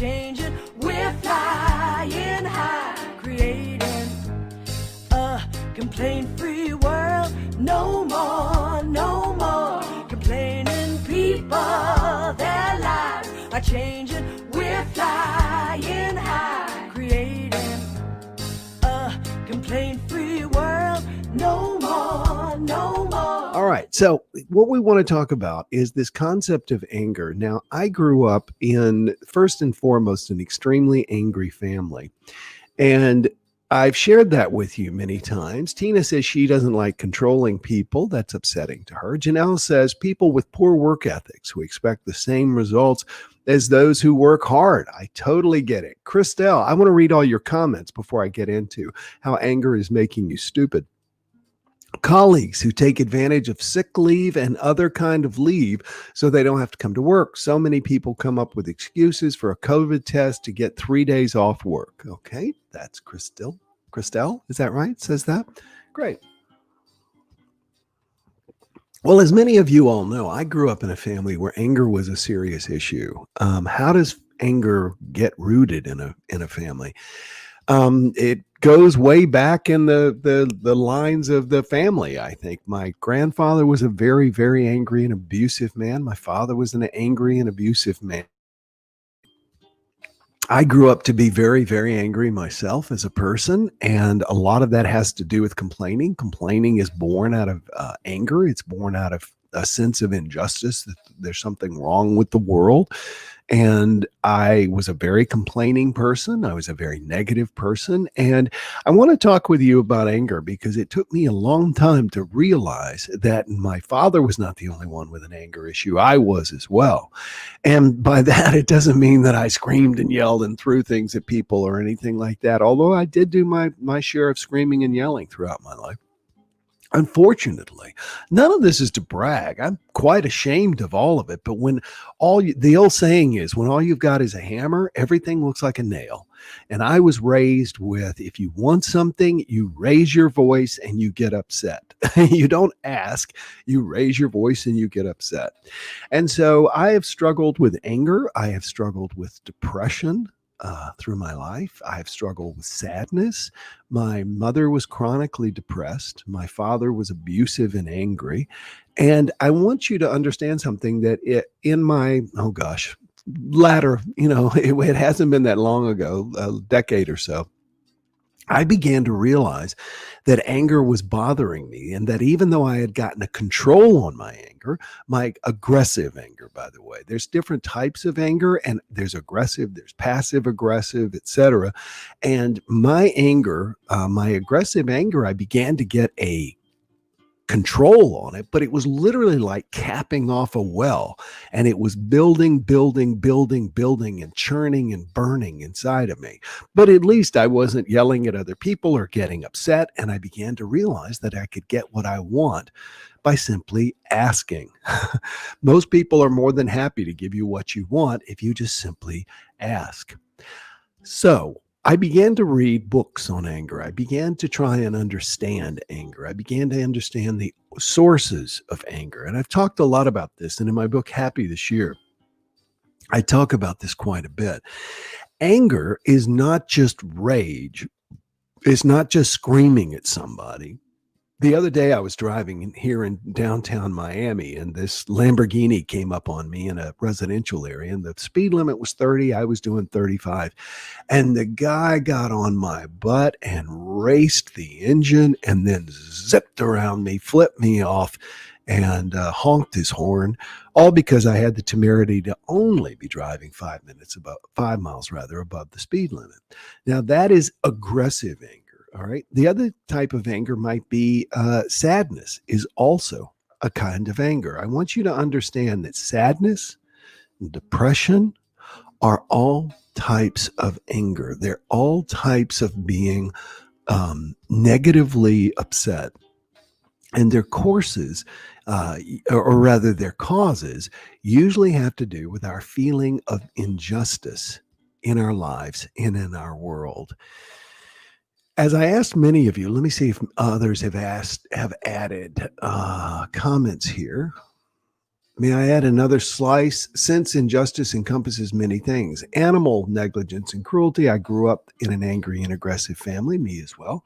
changing. We're flying high, creating a complaint-free world. No more, no more complaining people. Their lives are changing. We're flying high, creating a complaint-free world. No more, no more. All right. So, what we want to talk about is this concept of anger. Now, I grew up in, first and foremost, an extremely angry family. And I've shared that with you many times. Tina says she doesn't like controlling people. That's upsetting to her. Janelle says people with poor work ethics who expect the same results as those who work hard. I totally get it. Christelle, I want to read all your comments before I get into how anger is making you stupid. Colleagues who take advantage of sick leave and other kind of leave so they don't have to come to work. So many people come up with excuses for a COVID test to get 3 days off work. Okay, that's Christelle. Christelle, is that right? Says that? Great. Well, as many of you all know, I grew up in a family where anger was a serious issue. How does anger get rooted in a family? It goes way back in the lines of the family. I think my grandfather was a very, very angry and abusive man. My father was an angry and abusive man. I grew up to be very, very angry myself as a person, and a lot of that has to do with complaining. Complaining is born out of anger. It's born out of a sense of injustice, that there's something wrong with the world. And I was a very complaining person. I was a very negative person. And I want to talk with you about anger because it took me a long time to realize that my father was not the only one with an anger issue. I was as well. And by that, it doesn't mean that I screamed and yelled and threw things at people or anything like that, although I did do my share of screaming and yelling throughout my life. Unfortunately, none of this is to brag. I'm quite ashamed of all of it. But when the old saying is, when all you've got is a hammer, everything looks like a nail. And I was raised with, if you want something, you raise your voice and you get upset. You don't ask, you raise your voice and you get upset. And so I have struggled with anger. I have struggled with depression. Through my life, I've struggled with sadness. My mother was chronically depressed. My father was abusive and angry. And I want you to understand something that in my, latter, it hasn't been that long ago, a decade or so, I began to realize that anger was bothering me, and that even though I had gotten a control on my anger, my aggressive anger, by the way, there's different types of anger, and there's aggressive, there's passive aggressive, etc. And my anger, my aggressive anger, I began to get a control on it, but it was literally like capping off a well, and it was building and churning and burning inside of me. But at least I wasn't yelling at other people or getting upset, and I began to realize that I could get what I want by simply asking. Most people are more than happy to give you what you want if you just simply ask. So I began to read books on anger. I began to try and understand anger. I began to understand the sources of anger. And I've talked a lot about this. And in my book, Happy This Year, I talk about this quite a bit. Anger is not just rage. It's not just screaming at somebody. The other day I was driving here in downtown Miami, and this Lamborghini came up on me in a residential area, and the speed limit was 30. I was doing 35. And the guy got on my butt and raced the engine and then zipped around me, flipped me off, and honked his horn, all because I had the temerity to only be driving 5 miles above the speed limit. Now that is aggressive anger. All right. The other type of anger might be sadness is also a kind of anger. I want you to understand that sadness and depression are all types of anger. They're all types of being negatively upset. And their courses, or rather their causes, usually have to do with our feeling of injustice in our lives and in our world. As I asked many of you, let me see if others have added comments here. May I add another slice? Since injustice encompasses many things, animal negligence and cruelty. I grew up in an angry and aggressive family, me as well.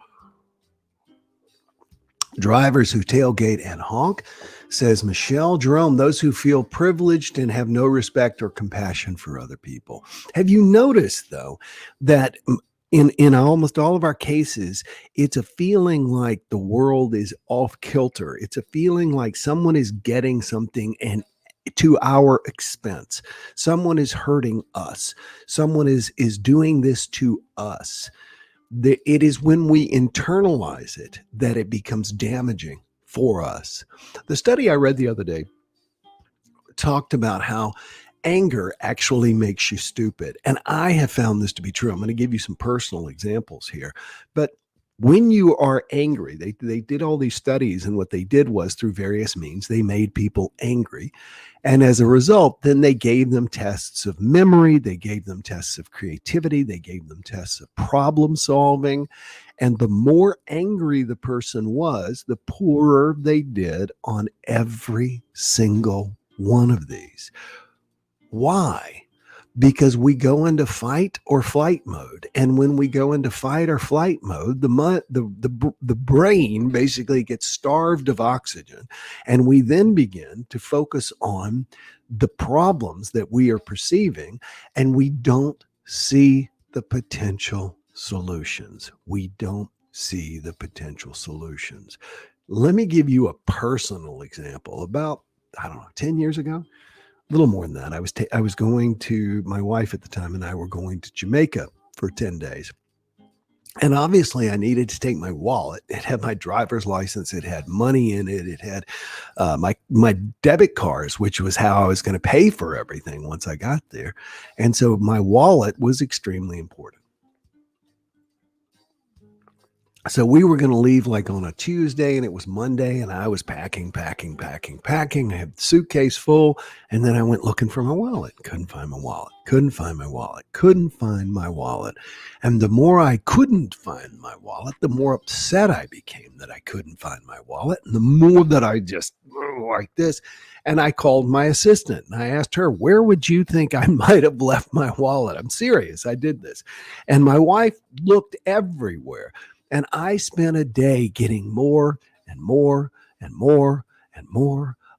Drivers who tailgate and honk, says Michelle. Jerome, those who feel privileged and have no respect or compassion for other people. Have you noticed, though, that in almost all of our cases, it's a feeling like the world is off kilter. It's a feeling like someone is getting something and to our expense. Someone is hurting us. Someone is doing this to us. It is when we internalize it that it becomes damaging for us. The study I read the other day talked about how anger actually makes you stupid. And I have found this to be true. I'm going to give you some personal examples here. But when you are angry, they did all these studies, and what they did was through various means, they made people angry. And as a result, then they gave them tests of memory, they gave them tests of creativity, they gave them tests of problem solving. And the more angry the person was, the poorer they did on every single one of these. Why? Because we go into fight or flight mode. And when we go into fight or flight mode, the brain basically gets starved of oxygen. And we then begin to focus on the problems that we are perceiving, and we don't see the potential solutions. We don't see the potential solutions. Let me give you a personal example. About, 10 years ago, a little more than that. I was going to, my wife at the time and I were going to Jamaica for 10 days. And obviously I needed to take my wallet. It had my driver's license. It had money in it. It had my debit cards, which was how I was going to pay for everything once I got there. And so my wallet was extremely important. So we were going to leave like on a Tuesday, and it was Monday, and I was packing. I had the suitcase full, and then I went looking for my wallet. Couldn't find my wallet. And the more I couldn't find my wallet, the more upset I became that I couldn't find my wallet. And the more that I just like this. And I called my assistant and I asked her, where would you think I might have left my wallet? I'm serious. I did this. And my wife looked everywhere. And I spent a day getting more and more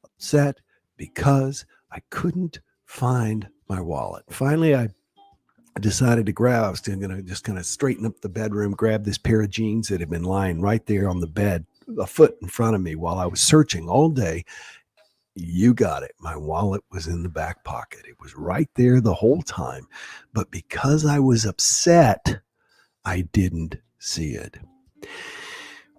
upset because I couldn't find my wallet. Finally, I decided to grab, I was going to just kind of straighten up the bedroom, grab this pair of jeans that had been lying right there on the bed, a foot in front of me while I was searching all day. You got it. My wallet was in the back pocket. It was right there the whole time. But because I was upset, I didn't see it.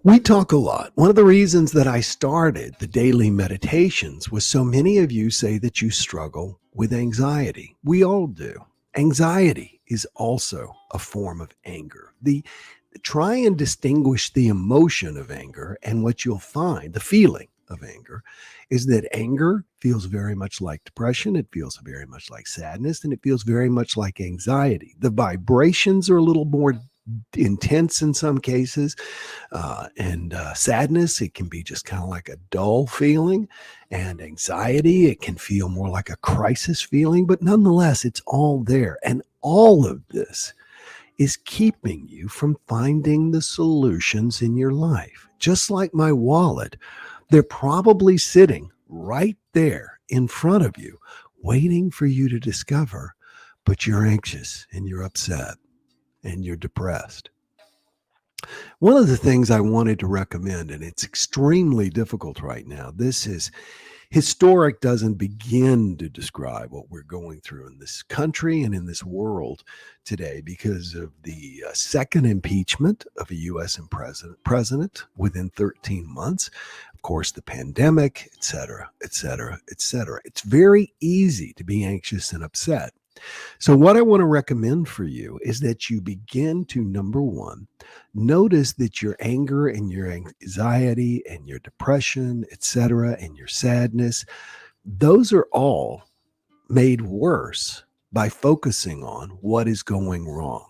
We talk a lot. One of the reasons that I started the daily meditations was so many of you say that you struggle with anxiety. We all do. Anxiety is also a form of anger. Try and distinguish the emotion of anger, and what you'll find, the feeling of anger, is that anger feels very much like depression. It feels very much like sadness, and it feels very much like anxiety. The vibrations are a little more intense in some cases, and sadness, it can be just kind of like a dull feeling, and anxiety, it can feel more like a crisis feeling, but nonetheless, it's all there. And all of this is keeping you from finding the solutions in your life. Just like my wallet, they're probably sitting right there in front of you, waiting for you to discover, but you're anxious and you're upset and you're depressed. One of the things I wanted to recommend, and it's extremely difficult right now, this is historic, doesn't begin to describe what we're going through in this country and in this world today because of the second impeachment of a U.S. president within 13 months. Of course, the pandemic, et cetera. It's very easy to be anxious and upset. So what I want to recommend for you is that you begin to, number one, notice that your anger and your anxiety and your depression, etc., and your sadness, those are all made worse by focusing on what is going wrong.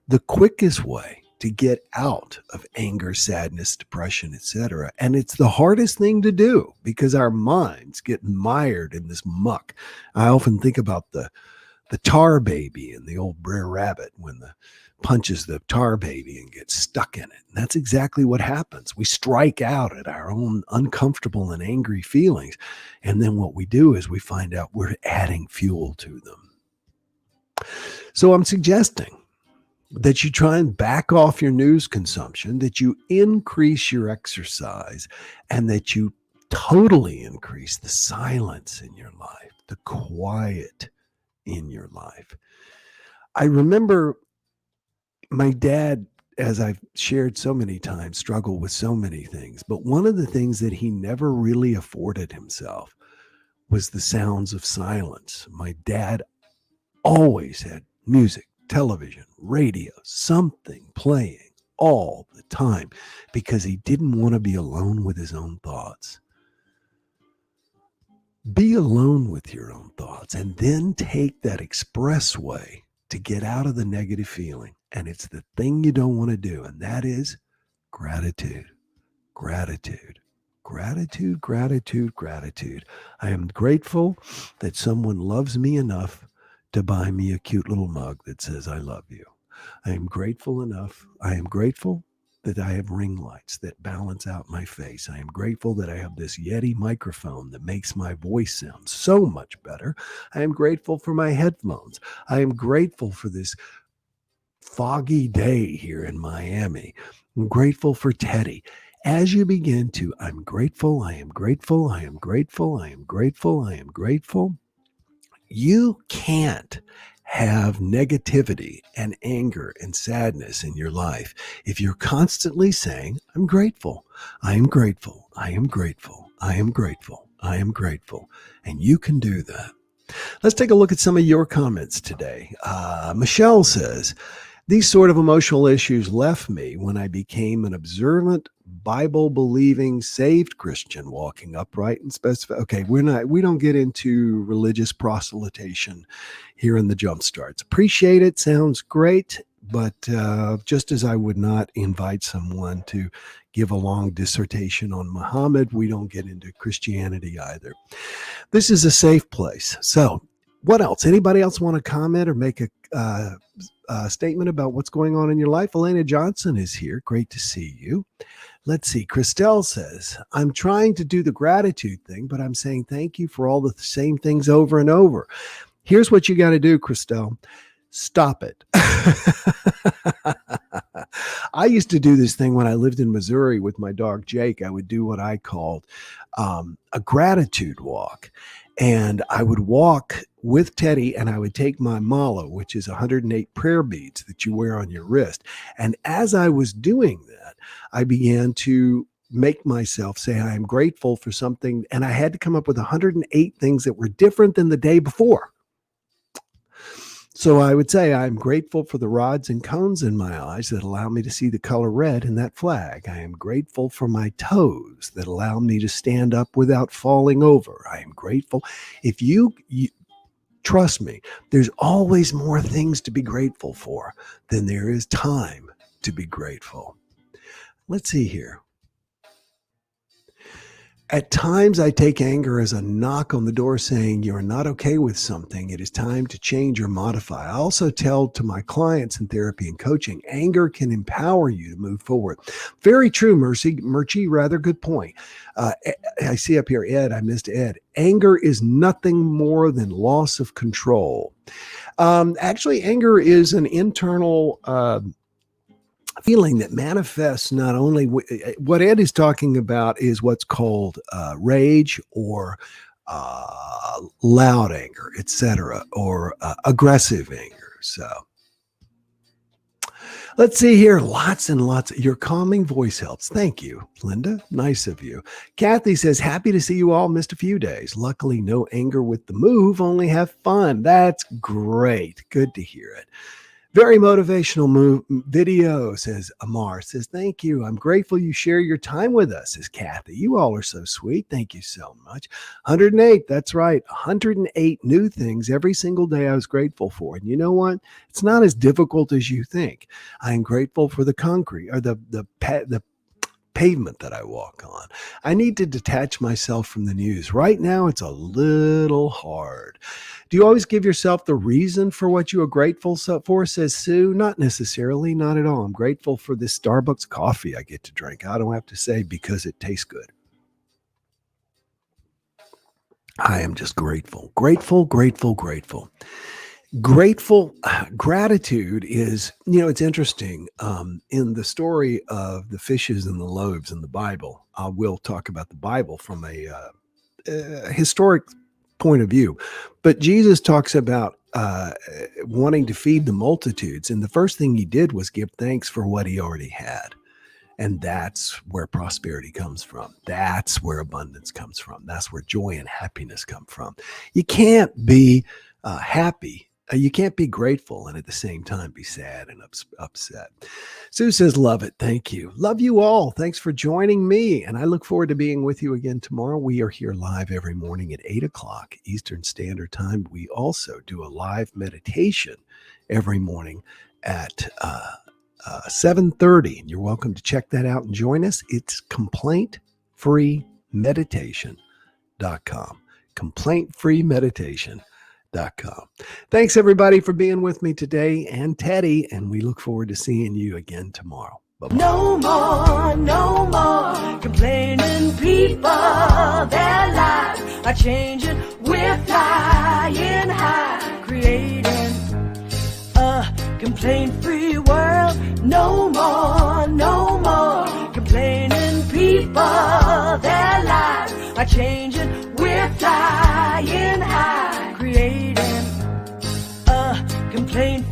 The quickest way to get out of anger, sadness, depression, etc. And it's the hardest thing to do because our minds get mired in this muck. I often think about the tar baby and the old Brer Rabbit when the punches the tar baby and gets stuck in it. And that's exactly what happens. We strike out at our own uncomfortable and angry feelings. And then what we do is we find out we're adding fuel to them. So I'm suggesting that you try and back off your news consumption, that you increase your exercise, and that you totally increase the silence in your life, the quiet in your life. I remember my dad, as I've shared so many times, struggled with so many things. But one of the things that he never really afforded himself was the sounds of silence. My dad always had music, television, radio, something playing all the time because he didn't want to be alone with his own thoughts. Be alone with your own thoughts and then take that expressway to get out of the negative feeling. And it's the thing you don't want to do. And that is gratitude, gratitude, gratitude, gratitude, gratitude. I am grateful that someone loves me enough to buy me a cute little mug that says, I love you. I am grateful enough. I am grateful that I have ring lights that balance out my face. I am grateful that I have this Yeti microphone that makes my voice sound so much better. I am grateful for my headphones. I am grateful for this foggy day here in Miami. I'm grateful for Teddy. As you begin to, I'm grateful, I am grateful, I am grateful, I am grateful, I am grateful. You can't have negativity and anger and sadness in your life if you're constantly saying, I'm grateful, I am grateful, I am grateful, I am grateful, I am grateful. And you can do that. Let's take a look at some of your comments today. Michelle says, these sort of emotional issues left me when I became an observant, Bible-believing, saved Christian, walking upright and specific. Okay, we don't get into religious proselytation here in the Jumpstarts. Appreciate it, sounds great, but just as I would not invite someone to give a long dissertation on Muhammad, we don't get into Christianity either. This is a safe place. So, what else? Anybody else want to comment or make a statement about what's going on in your life? Elena Johnson is here. Great to see you. Let's see. Christelle says, I'm trying to do the gratitude thing, but I'm saying thank you for all the same things over and over. Here's what you got to do, Christelle. Stop it. I used to do this thing when I lived in Missouri with my dog, Jake. I would do what I called a gratitude walk. And I would walk with Teddy and I would take my mala, which is 108 prayer beads that you wear on your wrist. And as I was doing that, I began to make myself say, I am grateful for something. And I had to come up with 108 things that were different than the day before. So I would say, I'm grateful for the rods and cones in my eyes that allow me to see the color red in that flag. I am grateful for my toes that allow me to stand up without falling over. I am grateful. If you trust me, there's always more things to be grateful for than there is time to be grateful. Let's see here. At times, I take anger as a knock on the door saying you're not okay with something. It is time to change or modify. I also tell to my clients in therapy and coaching, anger can empower you to move forward. Very true, Murchie, rather good point. I see up here, Ed, I missed Ed. Anger is nothing more than loss of control. Actually, anger is an internal feeling that manifests not only what Ed is talking about is what's called rage or loud anger, etc., or aggressive anger. So let's see here. Lots and lots. Your calming voice helps. Thank you, Linda. Nice of you. Kathy says, happy to see you all. Missed a few days. Luckily, no anger with the move. Only have fun. That's great. Good to hear it. Very motivational video, says Amar. Says, thank you. I'm grateful you share your time with us, says Kathy. You all are so sweet. Thank you so much. 108. That's right. 108 new things every single day I was grateful for. And you know what? It's not as difficult as you think. I am grateful for the concrete or the pavement that I walk on. I need to detach myself from the news. Right now, it's a little hard. Do you always give yourself the reason for what you are grateful for, says Sue? Not necessarily, not at all. I'm grateful for this Starbucks coffee I get to drink. I don't have to say because it tastes good. I am just grateful, grateful, grateful, grateful. Gratitude is, it's interesting. In the story of the fishes and the loaves in the Bible, we'll talk about the Bible from a historic point of view. But Jesus talks about wanting to feed the multitudes. And the first thing he did was give thanks for what he already had. And that's where prosperity comes from. That's where abundance comes from. That's where joy and happiness come from. You can't be happy. You can't be grateful and at the same time be sad and upset. Sue says, love it. Thank you. Love you all. Thanks for joining me. And I look forward to being with you again tomorrow. We are here live every morning at 8 o'clock Eastern Standard Time. We also do a live meditation every morning at 7:30. And you're welcome to check that out and join us. It's complaintfreemeditation.com. Complaintfreemeditation.com. Thanks everybody for being with me today and Teddy, and we look forward to seeing you again tomorrow. Bye-bye. No more complaining people. Their lives are changing. We're flying high, creating a complaint-free world. No more complaining people. Their lives are changing. We're flying high, creating a complaint